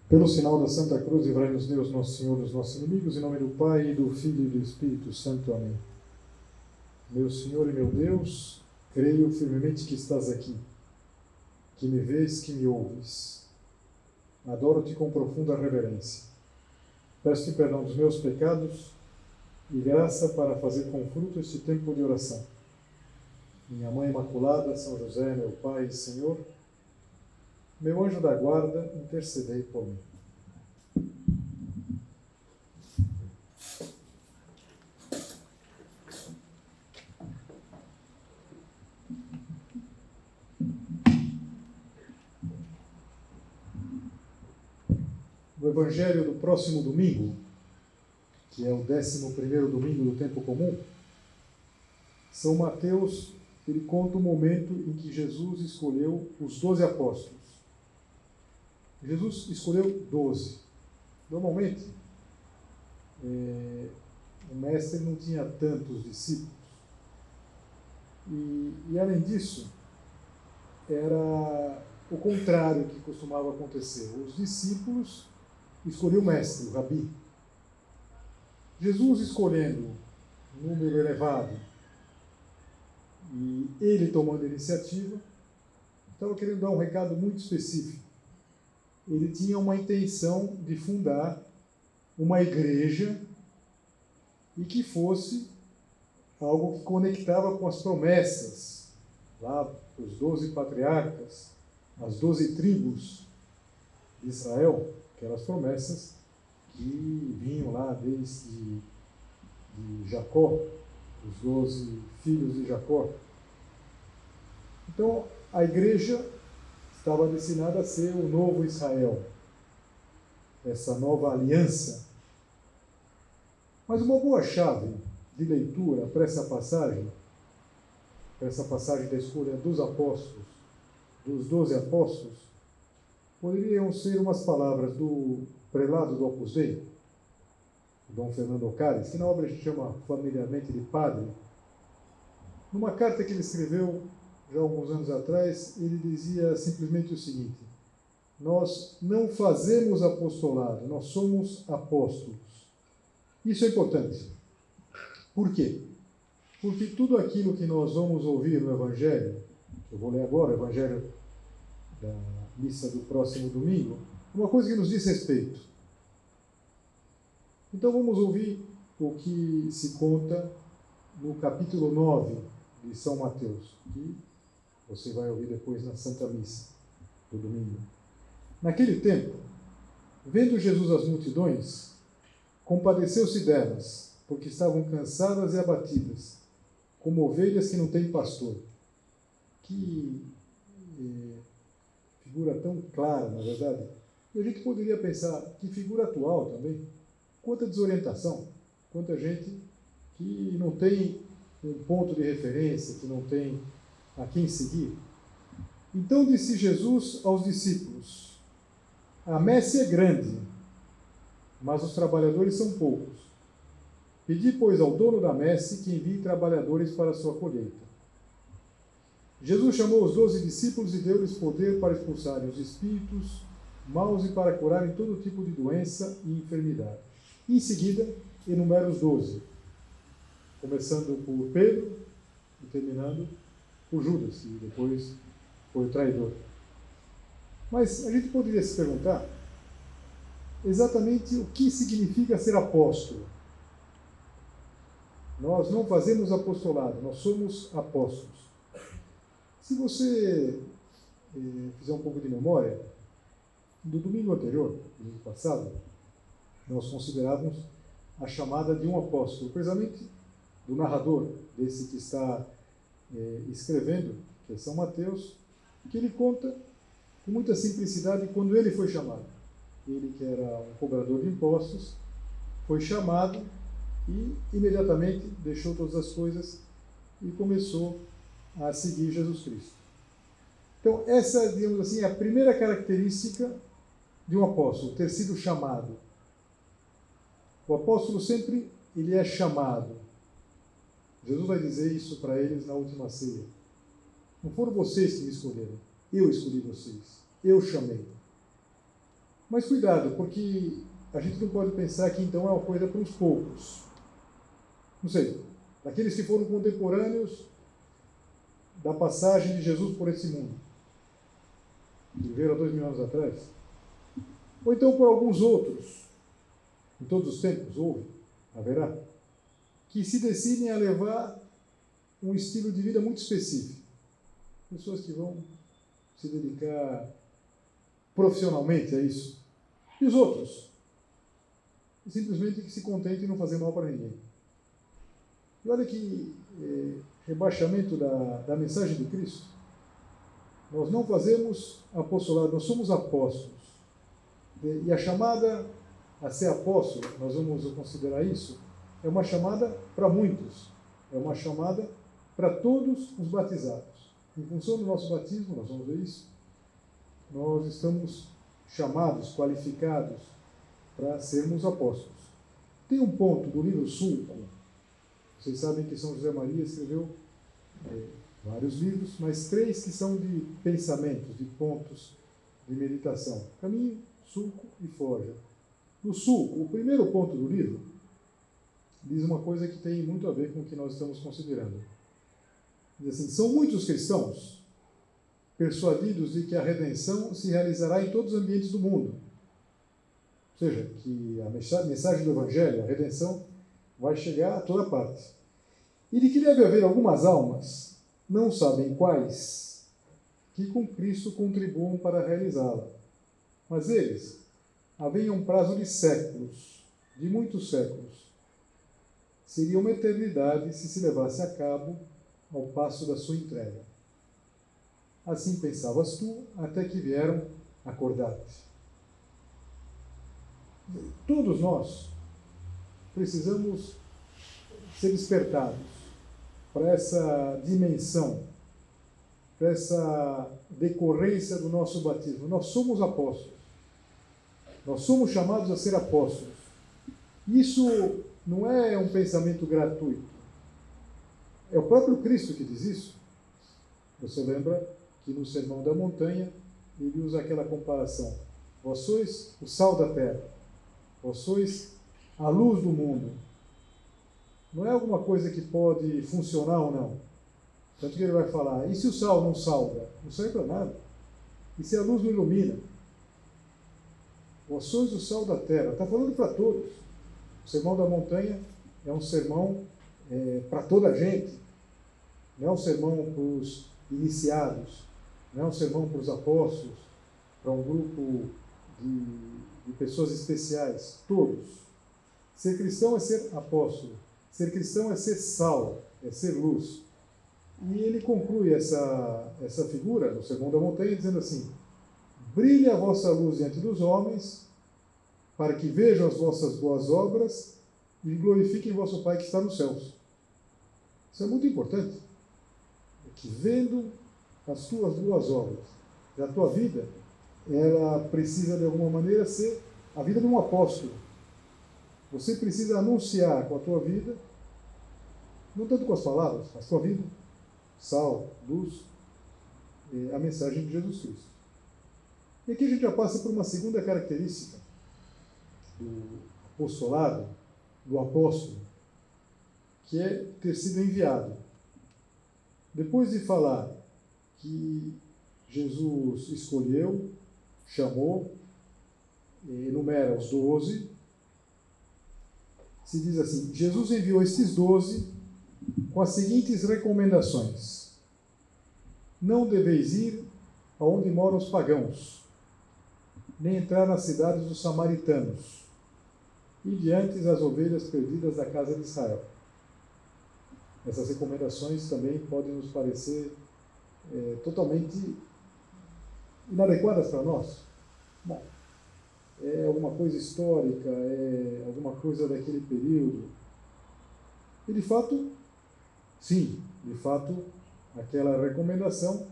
Pelo sinal da Santa Cruz, livrai-nos Deus, nosso Senhor, dos nossos inimigos, em nome do Pai, e do Filho e do Espírito Santo. Amém. Meu Senhor e meu Deus, creio firmemente que estás aqui, que me vês, que me ouves. Adoro-te com profunda reverência. Peço-te perdão dos meus pecados e graça para fazer com fruto este tempo de oração. Minha Mãe Imaculada, São José, meu Pai e Senhor, meu anjo da guarda, intercedei por mim. No Evangelho do próximo domingo, que é o 11º domingo do tempo comum, São Mateus ele conta o momento em que Jesus escolheu os 12 apóstolos. Jesus escolheu 12. Normalmente, o mestre não tinha tantos discípulos. E além disso, era o contrário que costumava acontecer. Os discípulos escolhiam o mestre, o rabi. Jesus escolhendo um número elevado e ele tomando a iniciativa, estava querendo dar um recado muito específico. Ele tinha uma intenção de fundar uma igreja e que fosse algo que conectava com as promessas, lá os 12 patriarcas, as 12 tribos de Israel, aquelas promessas que vinham lá desde de Jacó, os 12 filhos de Jacó. Então, a igreja estava destinada a ser o novo Israel, essa nova aliança. Mas uma boa chave de leitura para essa passagem da escolha dos apóstolos, dos 12 apóstolos, poderiam ser umas palavras do prelado do Opus Dei, Dom Fernando Ocáriz, que na obra a gente chama familiarmente de padre. Numa carta que ele escreveu já há alguns anos atrás, ele dizia simplesmente o seguinte: nós não fazemos apostolado, nós somos apóstolos. Isso é importante. Por quê? Porque tudo aquilo que nós vamos ouvir no Evangelho, eu vou ler agora o Evangelho da missa do próximo domingo, é uma coisa que nos diz respeito. Então vamos ouvir o que se conta no capítulo 9 de São Mateus, que você vai ouvir depois na Santa Missa do domingo. Naquele tempo, vendo Jesus as multidões, compadeceu-se delas, porque estavam cansadas e abatidas, como ovelhas que não têm pastor. Que figura tão clara, na verdade. E a gente poderia pensar, que figura atual também. Quanta desorientação, quanta gente que não tem um ponto de referência, que não tem a quem seguir. Então disse Jesus aos discípulos: a messe é grande, mas os trabalhadores são poucos. Pedi, pois, ao dono da messe que envie trabalhadores para a sua colheita. Jesus chamou os 12 discípulos e deu-lhes poder para expulsarem os espíritos maus e para curarem todo tipo de doença e enfermidade. E, em seguida, enumera os 12, começando por Pedro e terminando por Judas, que depois foi o traidor. Mas a gente poderia se perguntar exatamente o que significa ser apóstolo. Nós não fazemos apostolado, nós somos apóstolos. Se você fizer um pouco de memória, no domingo anterior, domingo passado, nós considerávamos a chamada de um apóstolo, precisamente do narrador, desse que está escrevendo, que é São Mateus, que ele conta com muita simplicidade quando ele foi chamado. Ele, que era um cobrador de impostos, foi chamado e imediatamente deixou todas as coisas e começou a seguir Jesus Cristo. Então, essa, digamos assim, é a primeira característica de um apóstolo, ter sido chamado. O apóstolo sempre ele é chamado. Jesus vai dizer isso para eles na última ceia. Não foram vocês que me escolheram, eu escolhi vocês, eu chamei. Mas cuidado, porque a gente não pode pensar que então é uma coisa para uns poucos. Não sei, daqueles que foram contemporâneos da passagem de Jesus por esse mundo, que viveram há 2000 anos atrás. Ou então por alguns outros, em todos os tempos houve, haverá, que se decidem a levar um estilo de vida muito específico. Pessoas que vão se dedicar profissionalmente a isso. E os outros? Simplesmente que se contentem em não fazer mal para ninguém. E olha que rebaixamento da mensagem de Cristo. Nós não fazemos apostolado, nós somos apóstolos. E a chamada a ser apóstolo, nós vamos considerar isso, é uma chamada para muitos. É uma chamada para todos os batizados. Em função do nosso batismo, nós vamos ver isso, nós estamos chamados, qualificados para sermos apóstolos. Tem um ponto do livro Sulco. Vocês sabem que São José Maria escreveu vários livros, mas 3 que são de pensamentos, de pontos de meditação. Caminho, Sulco e Forja. No Sulco, o primeiro ponto do livro diz uma coisa que tem muito a ver com o que nós estamos considerando. Diz assim: são muitos cristãos persuadidos de que a redenção se realizará em todos os ambientes do mundo. Ou seja, que a mensagem do Evangelho, a redenção, vai chegar a toda parte. E de que deve haver algumas almas, não sabem quais, que com Cristo contribuam para realizá-la. Mas eles, havia um prazo de séculos, de muitos séculos. Seria uma eternidade se levasse a cabo ao passo da sua entrega. Assim pensavas tu, até que vieram acordar-te. Todos nós precisamos ser despertados para essa dimensão, para essa decorrência do nosso batismo. Nós somos apóstolos. Nós somos chamados a ser apóstolos. Isso não é um pensamento gratuito. É o próprio Cristo que diz isso. Você lembra que no Sermão da Montanha ele usa aquela comparação. Vós sois o sal da terra. Vós sois a luz do mundo. Não é alguma coisa que pode funcionar ou não. Tanto que ele vai falar, e se o sal não salga? Não serve para nada. E se a luz não ilumina? Vós sois o sal da terra. Está falando para todos. O Sermão da Montanha é um sermão para toda a gente. Não é um sermão para os iniciados. Não é um sermão para os apóstolos, para um grupo de pessoas especiais. Todos. Ser cristão é ser apóstolo. Ser cristão é ser sal, é ser luz. E ele conclui essa figura no Sermão da Montanha dizendo assim: brilhe a vossa luz diante dos homens, para que vejam as vossas boas obras e glorifiquem vosso Pai que está nos céus. Isso é muito importante. Que vendo as tuas boas obras, a tua vida, ela precisa de alguma maneira ser a vida de um apóstolo. Você precisa anunciar com a tua vida, não tanto com as palavras, mas com a vida, sal, luz, a mensagem de Jesus Cristo. E aqui a gente já passa por uma segunda característica do apostolado, do apóstolo, que é ter sido enviado. Depois de falar que Jesus escolheu, chamou, enumera os 12, se diz assim: Jesus enviou estes 12 com as seguintes recomendações: não deveis ir aonde moram os pagãos, nem entrar nas cidades dos samaritanos, e diante as ovelhas perdidas da casa de Israel. Essas recomendações também podem nos parecer totalmente inadequadas para nós. Bom, é alguma coisa histórica, é alguma coisa daquele período. E de fato, sim, de fato, aquela recomendação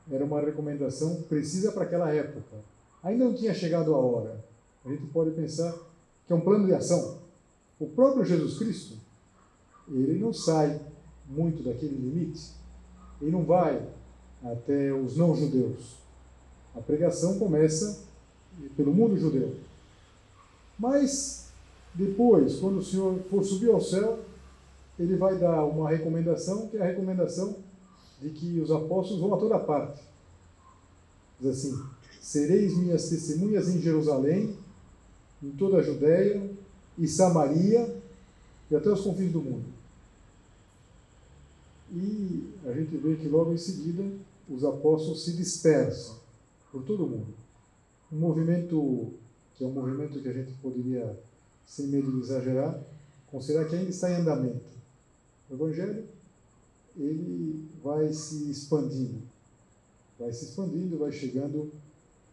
era uma recomendação precisa para aquela época. Ainda não tinha chegado a hora. A gente pode pensar que é um plano de ação. O próprio Jesus Cristo, ele não sai muito daquele limite. Ele não vai até os não-judeus. A pregação começa pelo mundo judeu. Mas, depois, quando o Senhor for subir ao céu, ele vai dar uma recomendação, que é a recomendação de que os apóstolos vão a toda parte. Diz assim: sereis minhas testemunhas em Jerusalém, em toda a Judéia e Samaria e até os confins do mundo. E a gente vê que logo em seguida os apóstolos se dispersam por todo o mundo. Um movimento que é um movimento que a gente poderia, sem medo de exagerar, considerar que ainda está em andamento. O Evangelho, ele vai se expandindo, vai chegando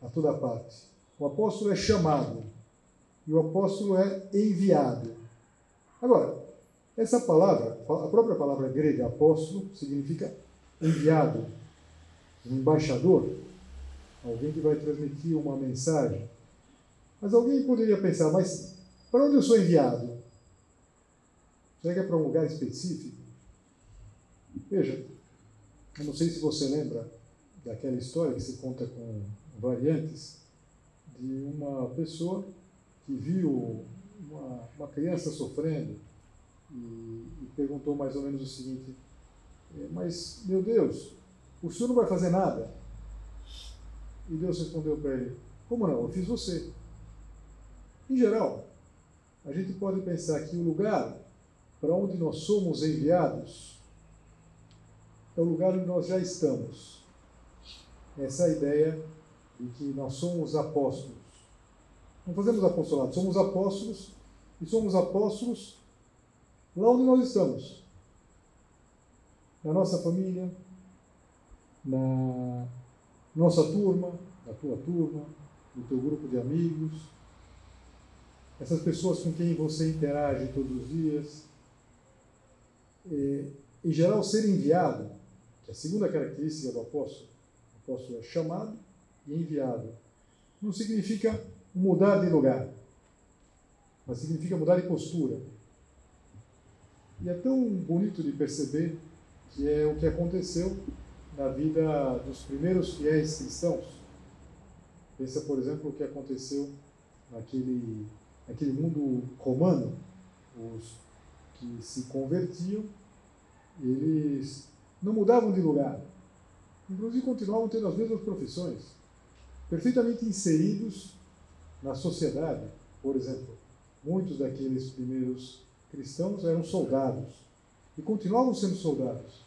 a toda parte. O apóstolo é chamado e o apóstolo é enviado. Agora, essa palavra, a própria palavra grega apóstolo, significa enviado, um embaixador, alguém que vai transmitir uma mensagem. Mas alguém poderia pensar, mas para onde eu sou enviado? Será que é para um lugar específico? Veja, eu não sei se você lembra daquela história que se conta com variantes, de uma pessoa que viu uma criança sofrendo e perguntou mais ou menos o seguinte: mas, meu Deus, o senhor não vai fazer nada? E Deus respondeu para ele: como não? Eu fiz você. Em geral, a gente pode pensar que o lugar para onde nós somos enviados é o lugar onde nós já estamos. Essa é a ideia de que nós somos apóstolos. Não fazemos apostolado, somos apóstolos, e somos apóstolos lá onde nós estamos. Na nossa família, na nossa turma, na tua turma, no teu grupo de amigos, essas pessoas com quem você interage todos os dias. Em geral, ser enviado, que é a segunda característica do apóstolo, o apóstolo é chamado e enviado, não significa mudar de lugar, mas significa mudar de postura. E é tão bonito de perceber que é o que aconteceu na vida dos primeiros fiéis cristãos. Pensa, por exemplo, o que aconteceu naquele mundo romano. Os que se convertiam, eles não mudavam de lugar. Inclusive continuavam tendo as mesmas profissões, perfeitamente inseridos na sociedade. Por exemplo, muitos daqueles primeiros cristãos eram soldados e continuavam sendo soldados,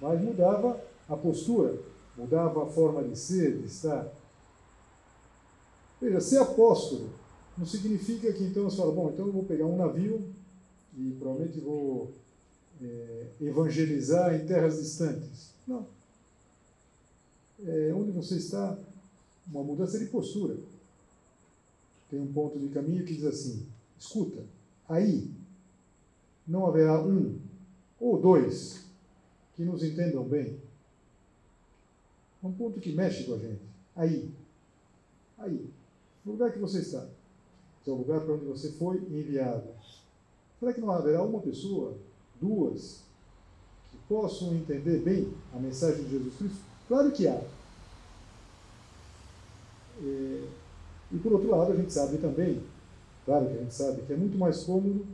mas mudava a postura, mudava a forma de ser, de estar. Veja, ser apóstolo não significa que então você fala: bom, então eu vou pegar um navio e provavelmente vou evangelizar em terras distantes. Não. Onde você está, uma mudança de postura. Tem um ponto de caminho que diz assim: escuta, aí não haverá um ou dois que nos entendam bem. É um ponto que mexe com a gente. Aí, no lugar que você está, que é o lugar para onde você foi enviado. Será que não haverá uma pessoa, duas, que possam entender bem a mensagem de Jesus Cristo? Claro que há. E por outro lado, a gente sabe também, claro que a gente sabe, que é muito mais cômodo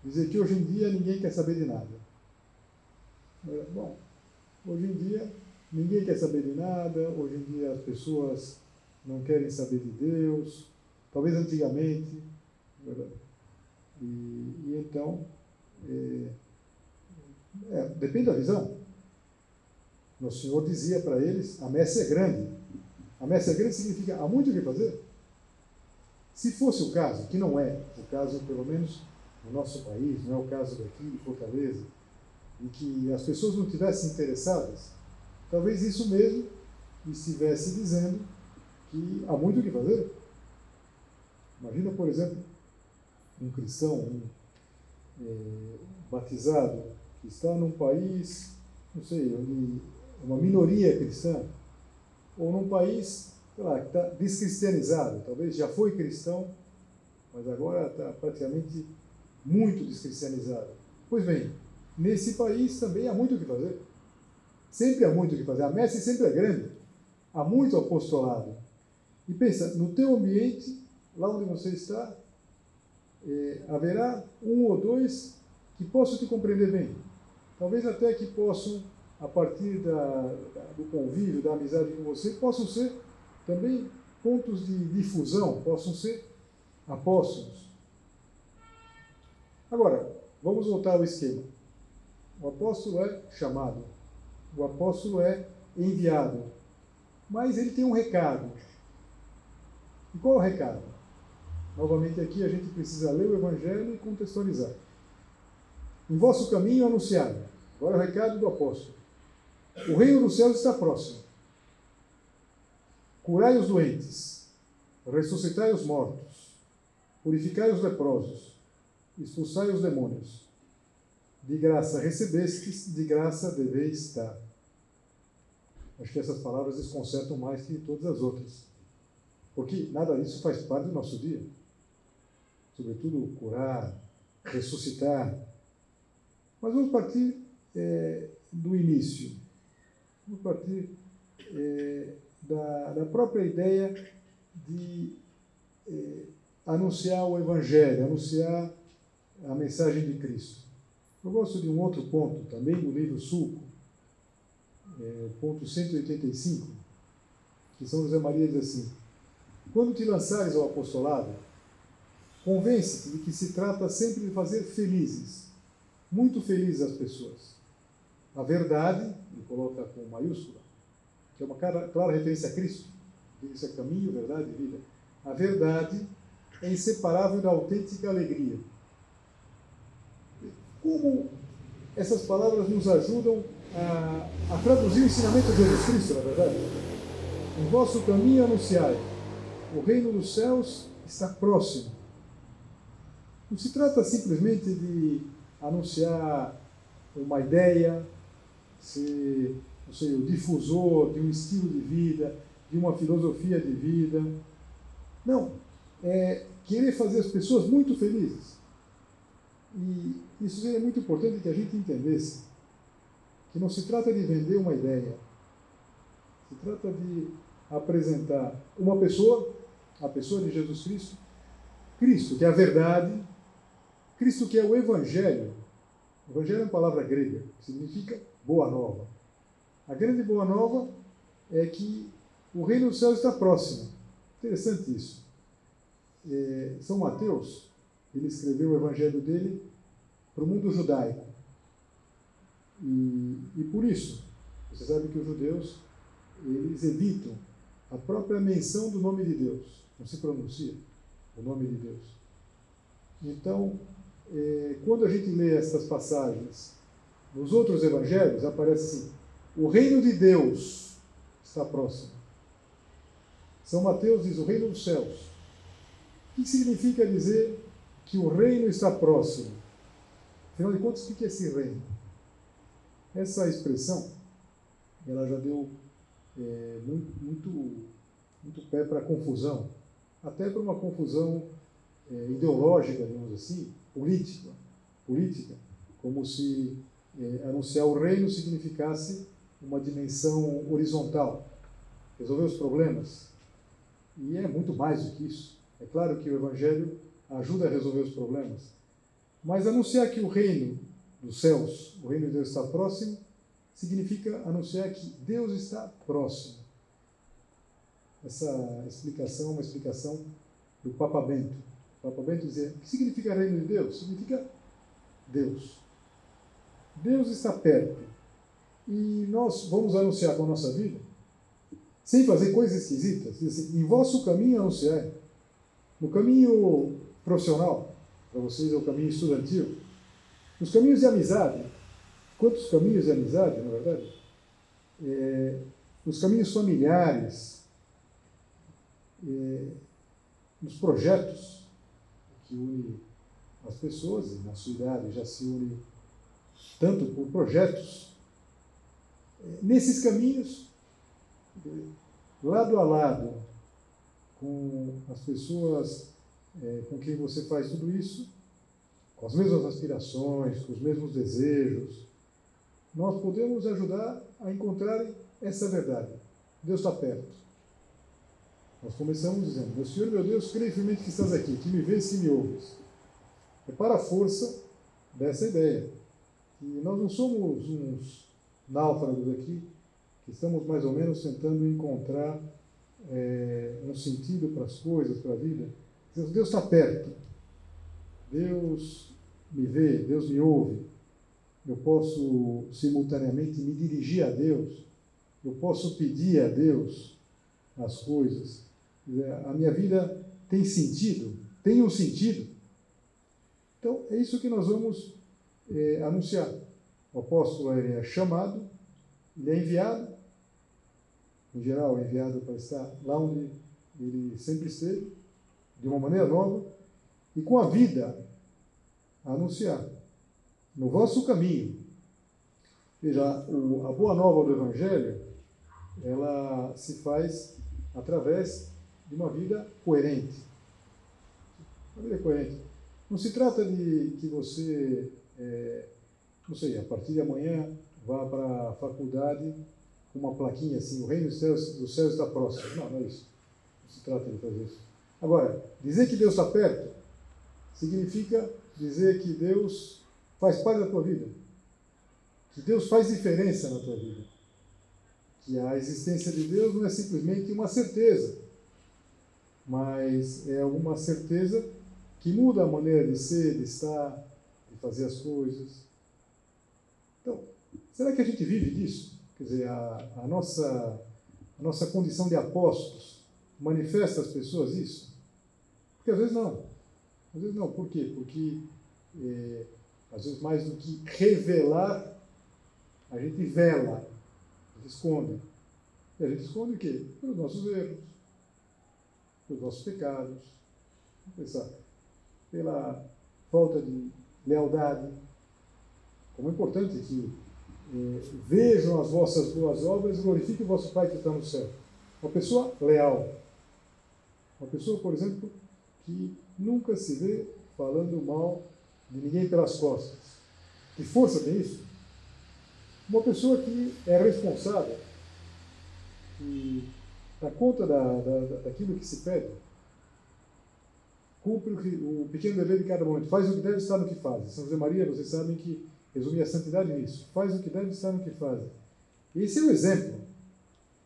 dizer que hoje em dia ninguém quer saber de nada. Bom, hoje em dia ninguém quer saber de nada, hoje em dia as pessoas não querem saber de Deus, talvez antigamente, e então, depende da visão. O Senhor dizia para eles: a messe é grande. A messe é grande significa há muito o que fazer. Se fosse o caso, que não é o caso, pelo menos no nosso país, não é o caso daqui de Fortaleza, e que as pessoas não estivessem interessadas, talvez isso mesmo estivesse dizendo que há muito o que fazer. Imagina, por exemplo, um cristão, batizado, que está num país, não sei, onde uma minoria cristã, ou num país, sei lá, que está descristianizado, talvez já foi cristão, mas agora está praticamente muito descristianizado. Pois bem, nesse país também há muito o que fazer. Sempre há muito o que fazer. A messe sempre é grande. Há muito apostolado. E pensa, no teu ambiente, lá onde você está, haverá um ou dois que possam te compreender bem. Talvez até que possam, a partir do convívio, da amizade com você, possam ser também pontos de difusão, possam ser apóstolos. Agora, vamos voltar ao esquema. O apóstolo é chamado, o apóstolo é enviado, mas ele tem um recado. E qual é o recado? Novamente aqui a gente precisa ler o Evangelho e contextualizar. Em vosso caminho anunciado. Agora é o recado do apóstolo. O reino dos céus está próximo. Curai os doentes, ressuscitai os mortos, purificai os leprosos, expulsai os demônios. De graça recebestes, de graça deveis dar. Acho que essas palavras desconcertam mais que todas as outras. Porque nada disso faz parte do nosso dia. Sobretudo curar, ressuscitar. Mas vamos partir do início. Vamos partir da própria ideia de anunciar o Evangelho, anunciar a mensagem de Cristo. Eu gosto de um outro ponto, também do livro Sulco, ponto 185, que São José Maria diz assim: quando te lançares ao apostolado, convence-te de que se trata sempre de fazer felizes, muito felizes as pessoas. A verdade, ele coloca com maiúscula, que é uma clara referência a Cristo, isso é caminho, verdade e vida. A verdade é inseparável da autêntica alegria. Como essas palavras nos ajudam a traduzir o ensinamento de Jesus Cristo, na verdade? Em vosso caminho anunciai, o reino dos céus está próximo. Não se trata simplesmente de anunciar uma ideia, ser, não sei, o difusor de um estilo de vida, de uma filosofia de vida. Não, é querer fazer as pessoas muito felizes. E isso seria muito importante que a gente entendesse que não se trata de vender uma ideia, se trata de apresentar uma pessoa, a pessoa de Jesus Cristo, Cristo, que é a verdade, Cristo, que é o Evangelho. O Evangelho é uma palavra grega, que significa boa nova. A grande boa nova é que o reino dos céus está próximo. Interessante isso. São Mateus, ele escreveu o Evangelho dele para o mundo judaico. E por isso, você sabe que os judeus, eles evitam a própria menção do nome de Deus. Não se pronuncia o nome de Deus. Então, quando a gente lê essas passagens nos outros evangelhos, aparece assim: o reino de Deus está próximo. São Mateus diz o reino dos céus. O que significa dizer que o reino está próximo? Afinal de contas, o que é esse reino? Essa expressão, ela já deu muito pé para confusão, até para uma confusão ideológica, digamos assim, política, como se anunciar o reino significasse uma dimensão horizontal, resolver os problemas. E é muito mais do que isso. É claro que o Evangelho ajuda a resolver os problemas, mas anunciar que o reino dos céus, o reino de Deus está próximo, significa anunciar que Deus está próximo. Essa explicação é uma explicação do Papa Bento. O Papa Bento dizia: o que significa reino de Deus? Significa Deus. Deus está perto. E nós vamos anunciar com a nossa vida, sem fazer coisas esquisitas. Diz assim: em vosso caminho anunciai. No caminho profissional, para vocês é o caminho estudantil. Nos caminhos de amizade. Quantos caminhos de amizade, na verdade? Nos caminhos familiares, nos projetos que unem as pessoas, e na sua idade já se une tanto por projetos. Nesses caminhos, lado a lado, com as pessoas com quem você faz tudo isso, com as mesmas aspirações, com os mesmos desejos, nós podemos ajudar a encontrarem essa verdade. Deus está perto. Nós começamos dizendo: meu Senhor, meu Deus, creio firmemente que estás aqui, que me vês, que me ouves. É para a força dessa ideia. E nós não somos uns náufragos aqui, que estamos mais ou menos tentando encontrar um sentido para as coisas, para a vida. Deus está perto. Deus me vê, Deus me ouve. Eu posso simultaneamente me dirigir a Deus. Eu posso pedir a Deus as coisas. A minha vida tem sentido, tem um sentido. Então, é isso que nós vamos anunciar. O apóstolo é chamado, ele é enviado, em geral é enviado para estar lá onde ele sempre esteve, de uma maneira nova, e com a vida a anunciar no vosso caminho. Veja, a boa nova do Evangelho, ela se faz através de uma vida coerente. Uma vida coerente. Não se trata de que você, não sei, a partir de amanhã vá para a faculdade com uma plaquinha assim: o reino dos céus está próximo. Não, não é isso. Não se trata de fazer isso. Agora, dizer que Deus está perto significa dizer que Deus faz parte da tua vida, que Deus faz diferença na tua vida, que a existência de Deus não é simplesmente uma certeza, mas é uma certeza que muda a maneira de ser, de estar, de fazer as coisas. Então, será que a gente vive disso? Quer dizer, a nossa condição de apóstolos manifesta às pessoas isso? Porque às vezes não. Às vezes não. Por quê? Porque, às vezes, mais do que revelar, a gente vela, a gente esconde. E a gente esconde o quê? Pelos nossos erros, pelos nossos pecados. Vamos pensar. Pela falta de lealdade. Como é importante que vejam as vossas boas obras e glorifiquem o vosso Pai que está no céu. Uma pessoa leal. Uma pessoa, por exemplo, que nunca se vê falando mal de ninguém pelas costas. Que força tem isso? Uma pessoa que é responsável e dá conta daquilo que se pede, cumpre o pequeno dever de cada momento, faz o que deve estar no que faz. São José Maria, vocês sabem que resumia a santidade nisso: faz o que deve estar no que faz. Esse é o exemplo.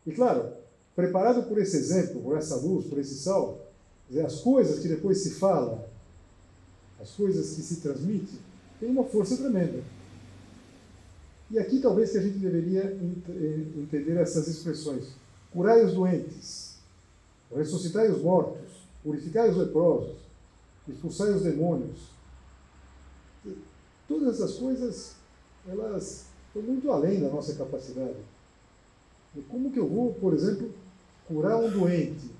E claro, preparado por esse exemplo, por essa luz, por esse sol, as coisas que depois se fala, as coisas que se transmitem, tem uma força tremenda. E aqui talvez que a gente deveria entender essas expressões: curai os doentes, ressuscitai os mortos, purificai os leprosos, expulsai os demônios. E todas essas coisas, elas estão muito além da nossa capacidade. E como que eu vou, por exemplo, curar um doente?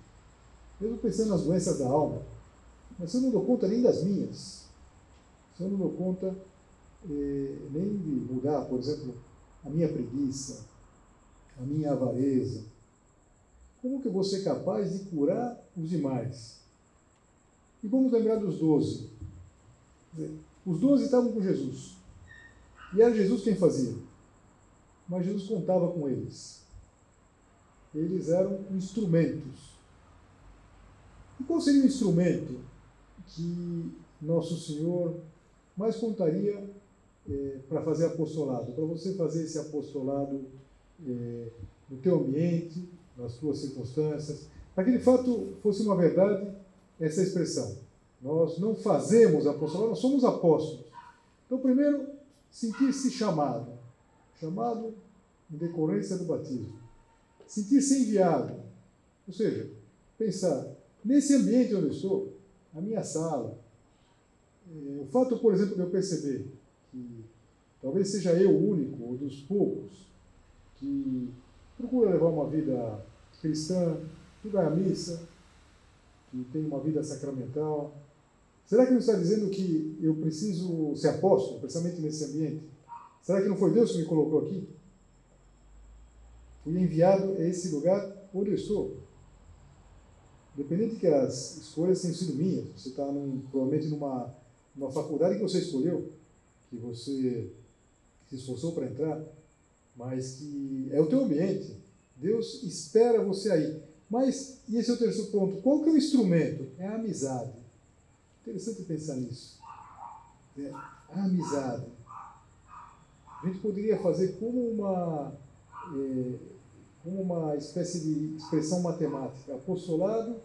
Mesmo pensando nas doenças da alma, mas eu não dou conta nem das minhas. Eu não dou conta nem de mudar, por exemplo, a minha preguiça, a minha avareza. Como que eu vou ser capaz de curar os demais? E vamos lembrar dos 12. Os 12 estavam com Jesus. E era Jesus quem fazia. Mas Jesus contava com eles. Eles eram instrumentos. E qual seria o instrumento que Nosso Senhor mais contaria para fazer apostolado? Para você fazer esse apostolado no teu ambiente, nas tuas circunstâncias, para que de fato fosse uma verdade essa expressão: nós não fazemos apostolado, nós somos apóstolos. Então, primeiro, sentir-se chamado em decorrência do batismo. Sentir-se enviado, ou seja, pensar, nesse ambiente onde eu estou, a minha sala, o fato, por exemplo, de eu perceber que talvez seja eu o único, ou dos poucos, que procura levar uma vida cristã, que vai à missa, que tem uma vida sacramental. Será que não está dizendo que eu preciso ser apóstolo, precisamente nesse ambiente? Será que não foi Deus que me colocou aqui? Fui enviado a esse lugar onde eu estou. Independente que as escolhas tenham sido minhas, você está provavelmente numa faculdade que você escolheu, que você se esforçou para entrar, mas que é o teu ambiente. Deus espera você aí. Mas, e esse é o terceiro ponto, qual que é o instrumento? É a amizade. Interessante pensar nisso. É a amizade. A gente poderia fazer como uma espécie de expressão matemática, apostolado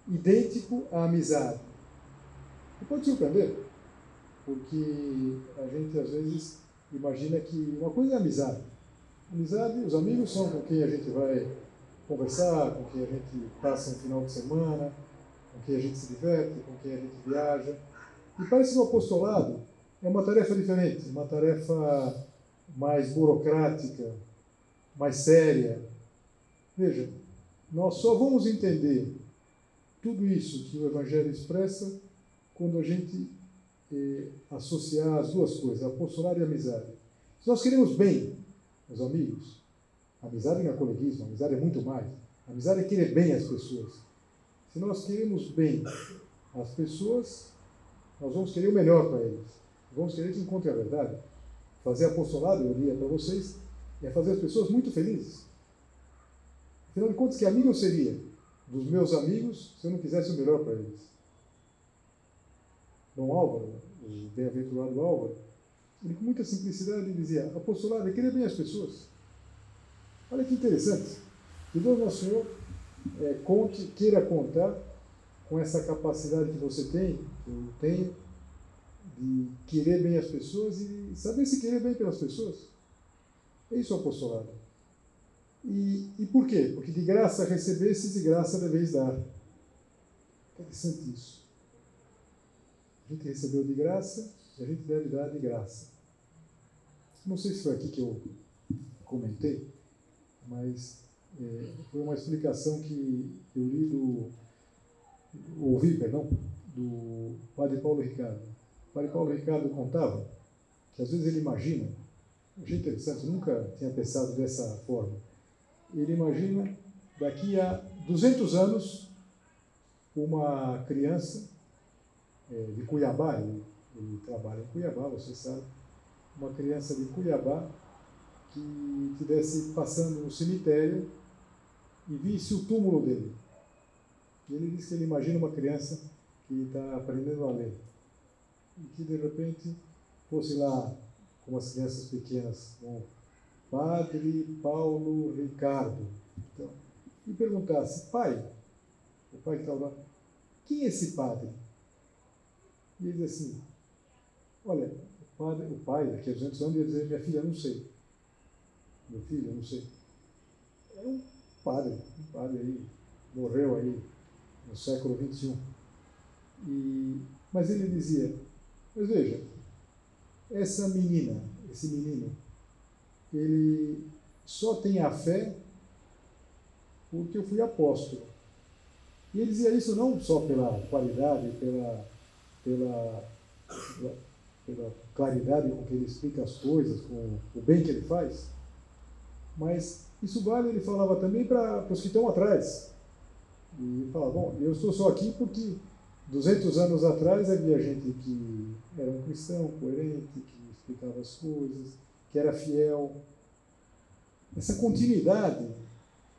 idêntico à amizade. E pode surpreender, porque a gente às vezes imagina que uma coisa é amizade. Amizade, os amigos são com quem a gente vai conversar, com quem a gente passa um final de semana, com quem a gente se diverte, com quem a gente viaja. E parece que o apostolado é uma tarefa diferente, uma tarefa mais burocrática, mais séria. Veja, nós só vamos entender tudo isso que o Evangelho expressa quando a gente associar as duas coisas, apostolado e amizade. Se nós queremos bem aos amigos, amizade não é coleguismo, amizade é muito mais. Amizade é querer bem às pessoas. Se nós queremos bem às pessoas, nós vamos querer o melhor para eles. Vamos querer que encontrem a verdade. Fazer apostolado, eu diria para vocês, é fazer as pessoas muito felizes. Afinal de contas, que amigo eu seria dos meus amigos se eu não quisesse o melhor para eles? Dom Álvaro, o bem-aventurado Álvaro, ele com muita simplicidade dizia, apostolado é querer bem as pessoas. Olha que interessante. Que Deus Nosso Senhor queira contar com essa capacidade que você tem, que eu tenho, de querer bem as pessoas e saber se querer bem pelas pessoas. É isso o apostolado. E por quê? Porque de graça recebestes, de graça deveis dar. Interessante isso. A gente recebeu de graça e a gente deve dar de graça. Não sei se foi aqui que eu comentei, mas foi uma explicação que eu ouvi, do padre Paulo Ricardo. O padre Paulo Ricardo contava que às vezes ele imagina, achei interessante, nunca tinha pensado dessa forma, ele imagina daqui a 200 anos uma criança de Cuiabá, ele trabalha em Cuiabá, você sabe, uma criança de Cuiabá que estivesse passando no cemitério e visse o túmulo dele. E ele diz que ele imagina uma criança que está aprendendo a ler e que de repente fosse lá, como as crianças pequenas, com Padre Paulo Ricardo, então, e perguntasse, pai, o pai que estava lá, quem é esse padre? E ele diz assim, olha, o pai daqui a 200 anos ia dizer, minha filha, não sei. Meu filho, não sei. Era um padre aí, morreu aí no século XXI. Mas ele dizia, mas veja, essa menina, esse menino, ele só tem a fé porque eu fui apóstolo. E ele dizia isso não só pela qualidade, pela claridade com que ele explica as coisas, com o bem que ele faz, mas isso vale, ele falava também para os que estão atrás. E ele falava, bom, eu estou só aqui porque 200 anos atrás havia gente que era um cristão coerente, que explicava as coisas, que era fiel. Essa continuidade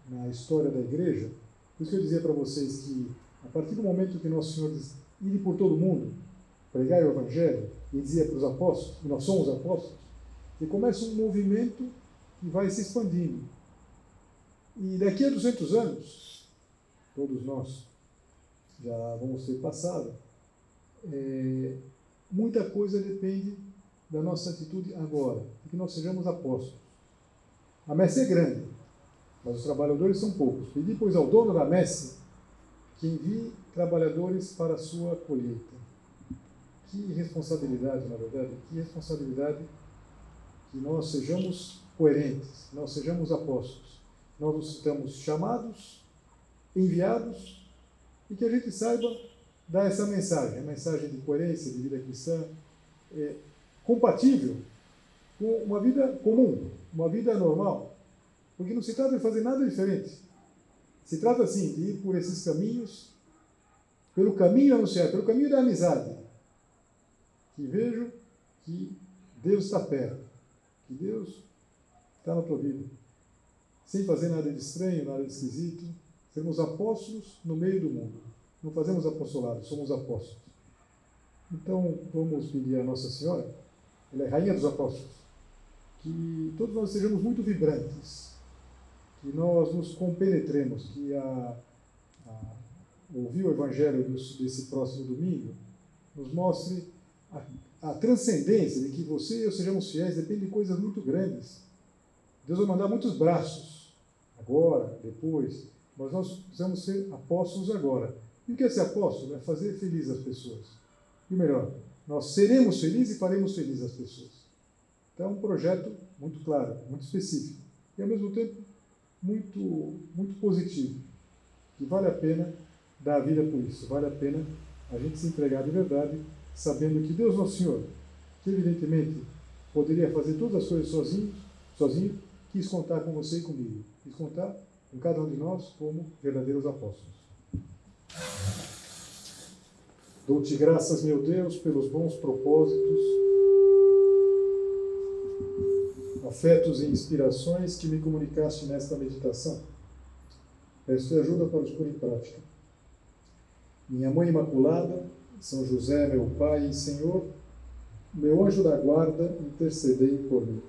na história da igreja, por isso que eu dizia para vocês que a partir do momento que Nosso Senhor diz, ide por todo mundo, pregai o Evangelho, e dizia para os apóstolos, que nós somos apóstolos, e começa um movimento que vai se expandindo. E daqui a 200 anos, todos nós já vamos ter passado, muita coisa depende da nossa atitude agora, que nós sejamos apóstolos. A messe é grande, mas os trabalhadores são poucos. Pedi, pois, ao dono da messe que envie trabalhadores para a sua colheita. Que responsabilidade, na verdade, que responsabilidade que nós sejamos coerentes, que nós sejamos apóstolos. Nós estamos chamados, enviados, e que a gente saiba dar essa mensagem, a mensagem de coerência, de vida cristã, compatível com uma vida comum, uma vida normal. Porque não se trata de fazer nada diferente. Se trata, assim, de ir por esses caminhos, pelo caminho anunciado, pelo caminho da amizade, que vejo que Deus está perto, que Deus está na tua vida, sem fazer nada de estranho, nada de esquisito, Sermos apóstolos no meio do mundo. Não fazemos apostolado, somos apóstolos. Então, vamos pedir a Nossa Senhora, ela é Rainha dos Apóstolos, que todos nós sejamos muito vibrantes, que nós nos compenetremos, que ouvir o Evangelho desse próximo domingo nos mostre a transcendência de que você e eu sejamos fiéis depende de coisas muito grandes. Deus vai mandar muitos braços, agora, depois, mas nós precisamos ser apóstolos agora. E o que é ser apóstolo? É fazer feliz as pessoas. E melhor, nós seremos felizes e faremos felizes as pessoas. Então é um projeto muito claro, muito específico, e ao mesmo tempo muito, muito positivo, que vale a pena dar a vida por isso, vale a pena a gente se entregar de verdade, sabendo que Deus Nosso Senhor, que evidentemente poderia fazer todas as coisas sozinho, quis contar com você e comigo, quis contar com cada um de nós como verdadeiros apóstolos. Dou-te graças, meu Deus, pelos bons propósitos, afetos e inspirações que me comunicaste nesta meditação. Peço-te ajuda para os pôr em prática. Minha Mãe Imaculada, São José, meu Pai e Senhor, meu anjo da guarda, intercedei por mim.